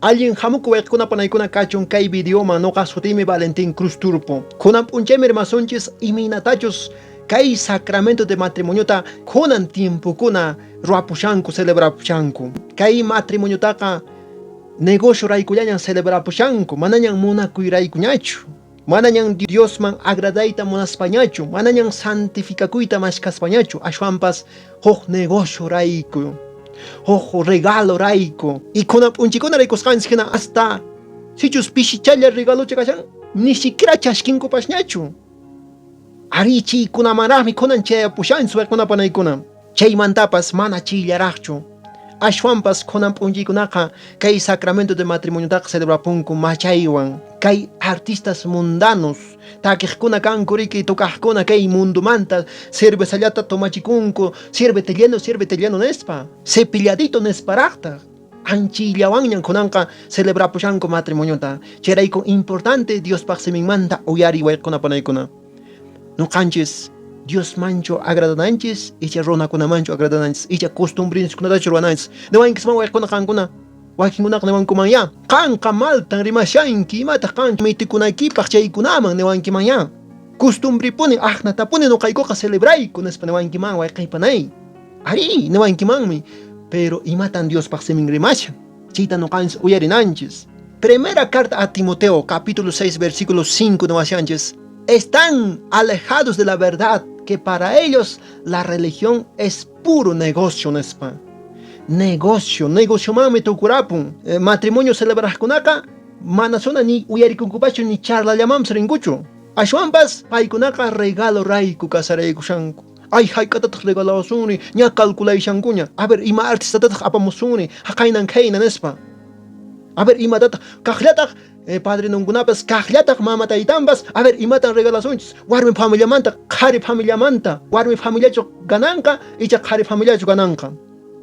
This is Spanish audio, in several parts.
Alguien hamuku wayqikuna panaykuna kachun kay videoma noqa sutimi Valentín Cruz Turpo. Kunan p'unchaymi rimasunchis iminatachus kay sacramento de matrimoniota kunan tiempukuna ruapushanku celebrapushanku. Kay matrimoniotaqa negocio raykullañan celebrapushanku, manañan munakuyraykuñachu. Manañan Diosman agradayta munaspañachu, manañan santificakuyta mashkaspañachu, ashwanpas huk negocio rayku, huk regalo rayku. Y kunan p'unchikuna raykusqanchis hina hasta sichus pishichalla regalocha kashan ni siquiera chashkinkupashñachu. Ari chaykunamanraqmi kunan chayapushanchis wayqikuna chaymantapas mana chillaraqchu. Ashwanpas kunan p'unchikunaqa kay sacramento de matrimoniotaqa celebrapunku machaywan. Kay artistas mundanos takiqkuna kanku riki tukaqkuna kay mundumanta cervezallata tomachikunku sirvetelleno nespa cepilladito nesparaqta anchillawanñan kunanqa celebrapushanku matrimoniota. Chayrayku importante Diospaq siminmanta uyari wayqikunapanaykunam. Nuqanchis Dios mancho agradananchis, icha runakuna mancho agradananchis, icha costumbrinchikkunatachu ruwananchis. Niwankisman wayqikuna qankuna wakinkunaqa niwankumanya qanqa maltan rimashanki imata qanqa mitikunaykipaq chaykunaman niwankimanya. Costumbripuni aqnatapuni nuqaykuqa celebrayku nispa niwankiman wayqiypanay. Ari niwankimanmi, pero imatan Diospaq simin rimashan. Chayta nuqanchis uyarinanchis. Primera carta a Timoteo, capítulo 6, versículo 5 niwashanchis. Están alejados de la verdad, que para ellos la religión es puro negocio, nespa. Negocio mami tukurapun. Matrimonio celebrajkunaka, manasona ni uyarikunkupachu ni charla llamamos ringuchu. Ashwanpas, paykunaka regalo raiku kasaraykushanku. Ay, haykatatak regalasuni, ña calculayshankuña. A ver, ima artistatatak apamusuni, haqaynan kayna nespa. A ver, imatata, kaqllatak, padre nunkunapas, kaqllatak mamataytanpas, a ver, imatan regalasunchis, warmi familiamanta, qhari familiamanta, warmi familiachu gananqa, icha qhari familiachu gananqa.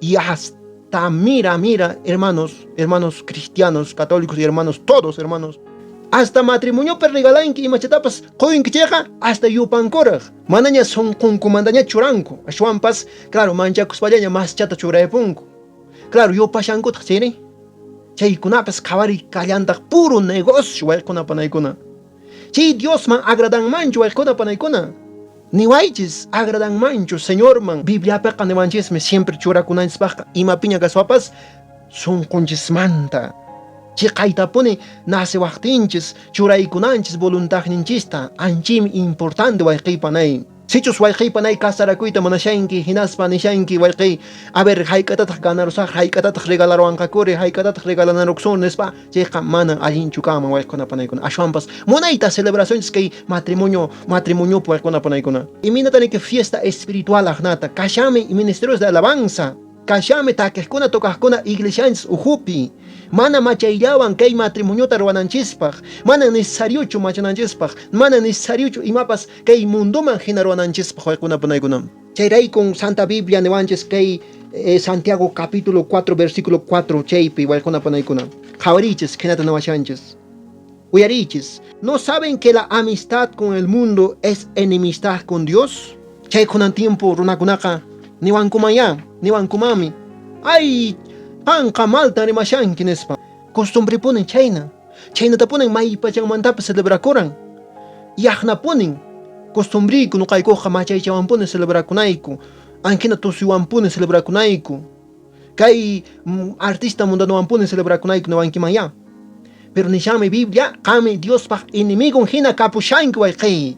Y hasta mira, hermanos cristianos, católicos y hermanos, todos hermanos, hasta matrimonio per regalanki imachatapas, qoyinkicheqa, hasta yupankoraq, manaña son kunkumandaña churanku, ashwanpas, claro, manchakuspallaña mas chata churaypunku. Claro, yupashankutaq chayri. Chaykunapas qhawari kallantaq puro negocio wayqikunapanaykunam. Chay Diosman agradanmanchu wayqikunapanaykunam. Niwaychis agradanmanchu Señorman. Bibliapiqa niwanchismi siempre churakunanchispaqqa imapiña kaswapas sunqunchismanta. Chiqaytapuni nasiwaqtinchis churaykunanchis voluntadninchista anchimi importante wayqiypanay. Sichus wayqiypanay kasarakuyta munashanki hinaspa nishanki wayqiy, a ver, hayk'atataq ganarusaq, hayk'atataq regalaruwanqakuri, hayk'atataq regalanaruqsun nispa, chayqa mana allinchu kaman wayqikunapanaykunam. Ashwanpas munayta celebraciones kay matrimoniopi wayqikunapanaykunam. Iminataniki fiesta espiritual aqnata, kashami ministerios de alabanza, kashami takiqkuna tukaqkuna iglesianchis uhupi, mana machayllawan kay matrimoniota ruwananchispaq, mana necesariuchu machananchispaq, mana necesariuchu imapas kay munduman hina ruwananchispaq wayqikunapanaykunam. Chayraykun Santa Biblia niwanchis kay Santiago capítulo 4 versículo 4 chaypi wayqikunapanaykunam. Qhawarichis hinata niwashanchis. Uyarichis, ¿no saben que la amistad con el mundo es enemistad con Dios? Chaykunan tiempo runakunaqa niwankumami. Ay, qanqa malta rimashanki nispa. Costumbripunin chaynatapunin maypachanmantapas celebrakuran. Yaqnapunin costumbriyku nuqaykuqa machaychawanpunin celebrakunayku. Anhina tusiwanpunin celebrakunayku. Kay artista mundanuwanpunin celebrakunayku niwankimanya. Pero nishami Biblia qami Diospaq enemigon hina kapushanki wayqiy.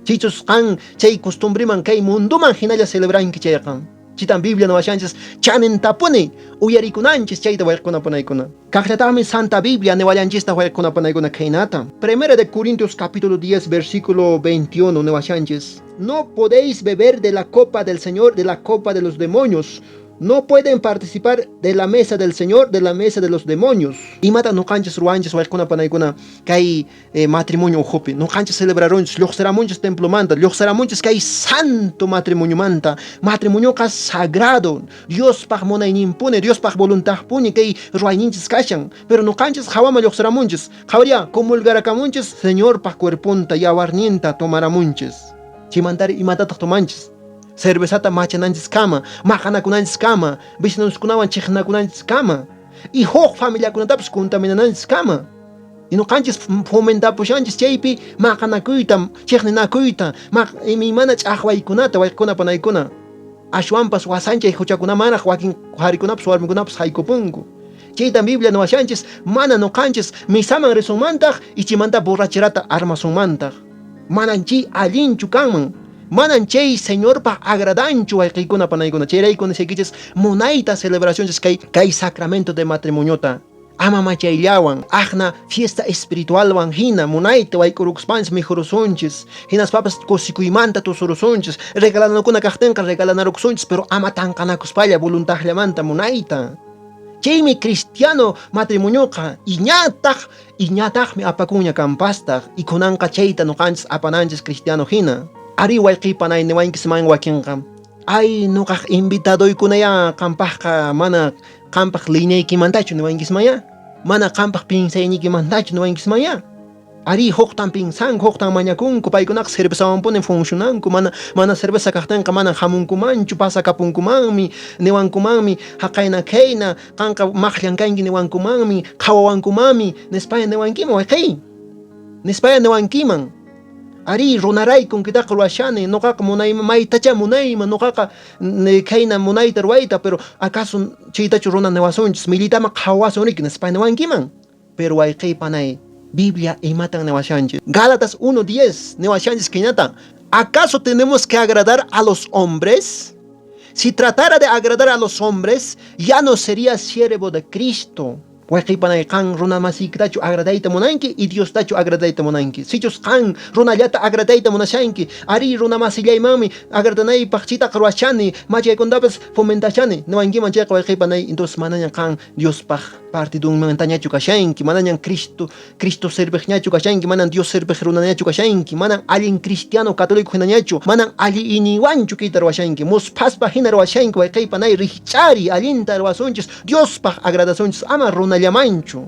Chichus qan chay costumbriman kay munduman hinalla celebranki chayqa. Chitan Biblia niwashanchis chanintapuni uyarikunanchis chayta wayqikunapanaykunam. Kaqllataqmi Santa Biblia niwallanchista wayqikunapanaykunam kaynata. Primera de Corintios capítulo 10 versículo 21 niwashanchis. No podéis beber de la copa del Señor, de la copa de los demonios. No pueden participar de la mesa del Señor, de la mesa de los demonios. Imata nuqanchis ruwanchis wayqikunapanaykunam kay matrimonio uhupi. Nuqanchis celebrarunchis, lluqsiramunchis templomanta, lluqsiramunchis kay santo matrimoniomanta. Matrimonioqa sagrado. Diospaq munayninpuni, Diospaq voluntadpuni kay ruwayninchis kashan. Pero nuqanchis qhawama lluqsiramunchis. Qhawariya comulgarakamunchis Señorpaq cuerpunta yawarninta tomaramunchis. Chaymantari imatataq tomanchis. Cervezata machananchis kama, maqanakunanchis kama, vecinoskunawan chiqnakunanchis kama. y huk familiakunatapas contaminananchis kama. Y no canchis fomentapushanchis chaypi maqanakuyta, chiqninakuyta, mana ch'aqwaykunata waykuna panaykuna. Ashwanpas wasanchay huchakunamanaq wakin qarikunapas warmikunapas haykupunku. Chayta Biblia niwashanchis mana nuqanchis misaman risunmantaq ichimanta borrachirata armasunmantaq. Manan chay allinchu kanman. Manan chay Señorpaq agradanchu wayqiykuna panaykuna. Chayraykuna nisaykichis munayta celebracionchis kay sacramento de matrimoniota. Ama machayllawan, ajna fiesta espiritualwan hina munayta waykurukuspanchis mejorusunchis. Hinas papas kusikuymanta tusurusunchis. Regalanakuna kaqtinqa regalanarukusunchis, pero ama tanqanakuspalla voluntariamanta munayta. Chaymi cristiano matrimonioqa iñataqmi apakuña kampastaq y kunanqa chayta nuqanchis apananchis cristiano hina. Ari wayqipanay niwankisman wakinqa. Ay nuqaq invitadoykunaya qampaqqa mana qampaq liñaykimantachu niwankismaya. Mana qampaq pinsaynikimantachu niwankismaya. Ari huqtan pinsan, huqtan mañakunku, paykunaqa cervezawanpunin funcionanku, mana cerveza kaqtinqa mana hamunkumanchu, pasakapunkumanmi, niwankumanmi, haqayna kayna, qanqa maqllankanki niwankumanmi, qhawawankumami, nispaya niwankima wayqiy. Nispaya niwankiman. Ari runaraykunkitaqa ruwashani, nuqaqa munayman, maytacha munayman, nuqaqa kayna munayta ruwayta, pero acaso chaytachu runa niwasunchis, millitama qhawasuniki, nispaya niwankiman. Pero wayqiy panay, Biblia imatan niwashanchis. Gálatas 1:10 niwashanchis kinata. ¿Acaso tenemos que agradar a los hombres? Si tratara de agradar a los hombres, ya no sería siervo de Cristo. Wayqipanay qan runa masiykitachu agradayta munanki y Dios tachu agradayta munanki. Sichus qan runallata agradayta munashanki, ari runa masillaymanmi agradanaypaq chaytaqa ruwashani, machaykuntapas fomentashani. Niwankiman chayqa wayqipanay, entonces manañan qan Diospaq partidunmantañachu kashanki, manañan Cristo serviqñachu kashanki, manan Dios serviq runañachu kashanki, manan allin cristiano católico hinañachu, manan alli iniwanchu kayta ruwashanki, muspaspa hina ruwashanki wayqipanay rikch'ari allinta ruwasunchis, Diospaq agradasunchis, ama runallamanchu.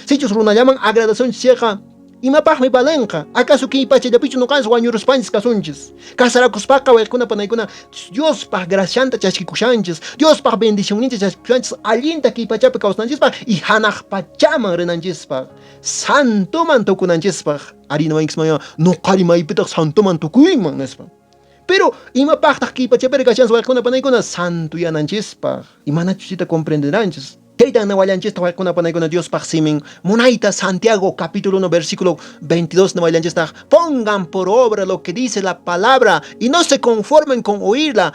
Sichus runallaman agradasunchis chayqa imapaqmi balenqa. ¿Acaso kay pachallapichu nuqanchis wañuruspanchis kasunchis? Kasarakuspaqa waykuna panaykuna Diospaq gracianta chashkikushanchis, Diospaq bendicionninta chashkikushanchis, allinta kay pachapi kawsananchispaq y hanaq pachaman rinanchispaq, santuman tukunanchispaq. Ari niwankismaya nuqari maypitaq santuman tukuyman nispa. Pero imapaqtaq kay pachapiri kashanchis waykuna panaykuna santuyananchispaq. Imanachu chayta comprenderanchis. Kaytan nawallanchista waykuna panaykuna Diospaq simin munayta Santiago capítulo 1 versículo 22 nawallanchista. Pongan por obra lo que dice la palabra y no se conformen con oírla,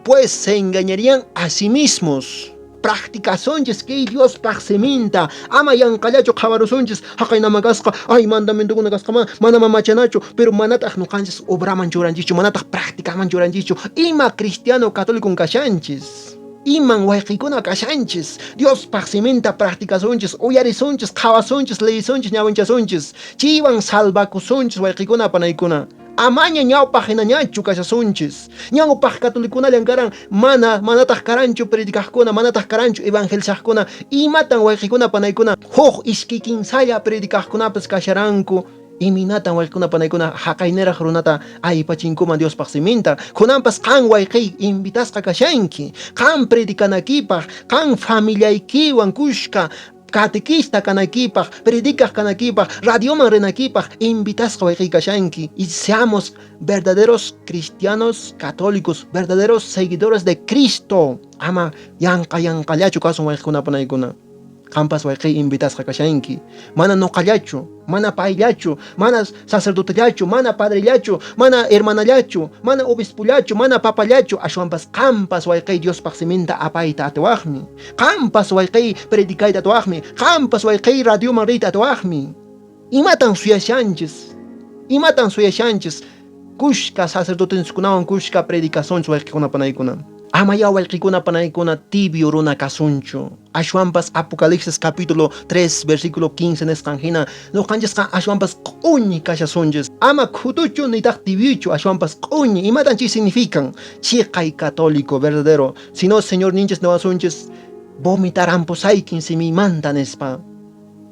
pues se engañarían a sí mismos. Practicasunchis kay Diospaq siminta, ama yanqallachu qhawarusunchis, haqaynamagasqa, ay mandamientukuna kasqama mana mamachanachu, pero manataq nuqanchis obraman churanchichu, manataq practicaman churanchichu, ima cristiano católico kashanchis. Iman wayqiykuna kashanchis, Diospaq siminta practicasunchis, uyarisunchis, qhawasunchis, leyisunchis, ñawinchasunchis, chaywan salvakusunchis wayqiykuna panaykuna. Amaña ñawpaq hinañachu kashasunchis. Ñawpaq catolikunallan karan manataq karanchu predikaqkuna, manataq karanchu evangelizaqkuna, imatan wayqiykuna panaykuna huk ishki kinsalla predikaqkunapas kasharanku. Iminatan waykuna panaykuna haqayniraq runata aypachinkuman Diospaq siminta. Kunanpas qan wayqiy invitasqa kashanki, qan predikanakipaq, qan familiaykiwan kushka catequista kanakipaq, predikaq kanakipaq, radioman rinakipaq invitasqa wayqiy kashanki. Y seamos verdaderos cristianos católicos, verdaderos seguidores de Cristo. Ama yanqallachu kasun wayqikuna panaykuna. Qampas wayqiy invitasqa kashanki. Mana nuqallachu, mana payllachu, mana sacerdotellachu, mana padrellachu, mana hermanallachu, mana obispullachu, mana papallachu, ashwanpas qampas wayqiy Diospaq siminta apayta atiwaqmi. Qampas wayqiy predikayta atiwaqmi. Qampas wayqiy radioman riyta atiwaqmi. Imatan suyashanchis, kushka sacerdotenchikunawan kushka predikasunchis wayqikuna panaykuna. Amaya wayqikuna panaykuna tibio runa kasunchu. Ashwanpas Apocalipsis capítulo 3 versículo 15 nesqanhina nuqanchisqa ashwanpas q'uñi kashasunchis. Ama khutuchu nitaq tibiuchu, ashwanpas q'uñi. Imatanchis significan chiqay católico verdadero. Si no, Señor ninchis niwasunchis vomitaramposaykin simimanta nespa.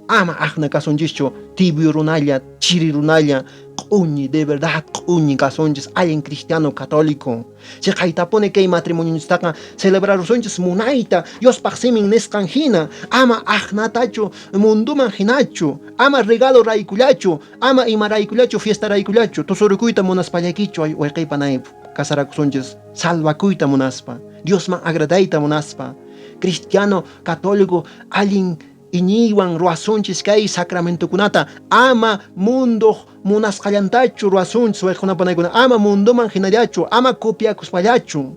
ama ajna kasunchikchu tibio runalla, chiri runalla, q'uñi, de verdad q'uñi kasunchis, allen cristiano católico. Si qaytapuni kay matrimoniostaqa celebrarusonchis munayta, Diospaq simin nisqan hina, ama ajnatachu munduman hinachu, ama regalo raykullachu, ama ima raykullachu, fiesta raykullachu, tusurukuyta munaspallakichu wayqiypanaypi kasarakusunchis, salvakuyta munaspa, Diosman agradayta munaspa, cristiano católico allen iñiwan ruasunchis kay sacramentokunata, ama mundo munasqallantachu ruasunchis wayqikunapanaykunata, ama munduman hinallachu, ama copiakuspallachu.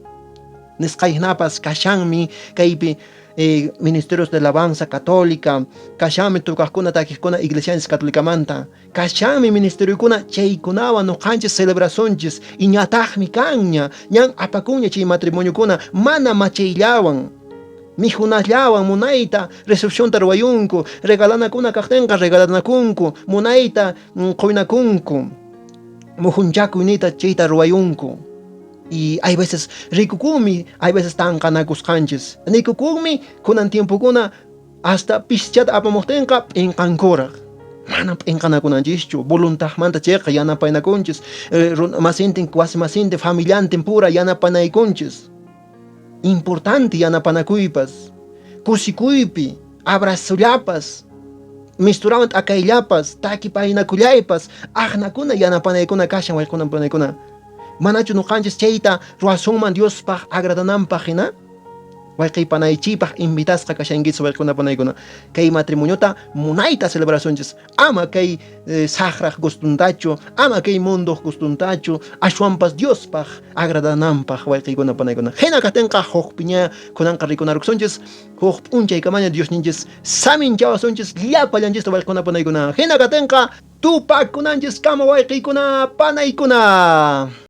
Nisqayhinapas kashanmi kaypi ministerios de alabanza católica, kashanmi tukaqkuna takiqkuna iglesianis católicamanta, kashanmi ministeriokuna chaykunawan nuqanchis celebrasunchis, iñataqmi kanña, ñan apakunña chay matrimoniokuna mana machayllawan, mijunallawan munayta recepcionta ruwayunku, regalanakuna kaqtinqa regalanakunku, munayta quynakunku, mujunchakuynita chayta ruwayunku. Y hay veces rikukumi, hay veces tanqanakusqanchis, nikukumi kunan tiempokuna hasta pischata apamuqtinqa p'inqankuraq, mana p'inqanakunanchischu, voluntadmanta chayqa yanapaynakunchis, masintin wasi masintin familiantin pura yanapanaykunchis. Importante yanapanakuypas, kusikuypi, abrazullapas, misturawan t'akayllapas, takipaynakullaypas, ajnakuna yanapanaykuna kashan wayqikunapanakuna. Manachu nuqanchis chayta ruasunman Diospaq agradananpaq hina wayqiypanaychipaq invitasqa kashankitsu wayqikunapanaykunata, kay matrimoniota munayta celebrasunchis, ama kay saqraq gustuntachu, ama kay mundo gustuntachu, ashwanpas Diospaq agradananpaq wayqiykunapanaykunata. Hina katinqa huqpiña kunanqa rikunaruksunchis, huq p'unchaykamaña Diosninchis samin chawasunchis llapallanchista wayqikunapanaykunata. Hina katinqa tupakunanchis kama wayqiykuna panaykuna.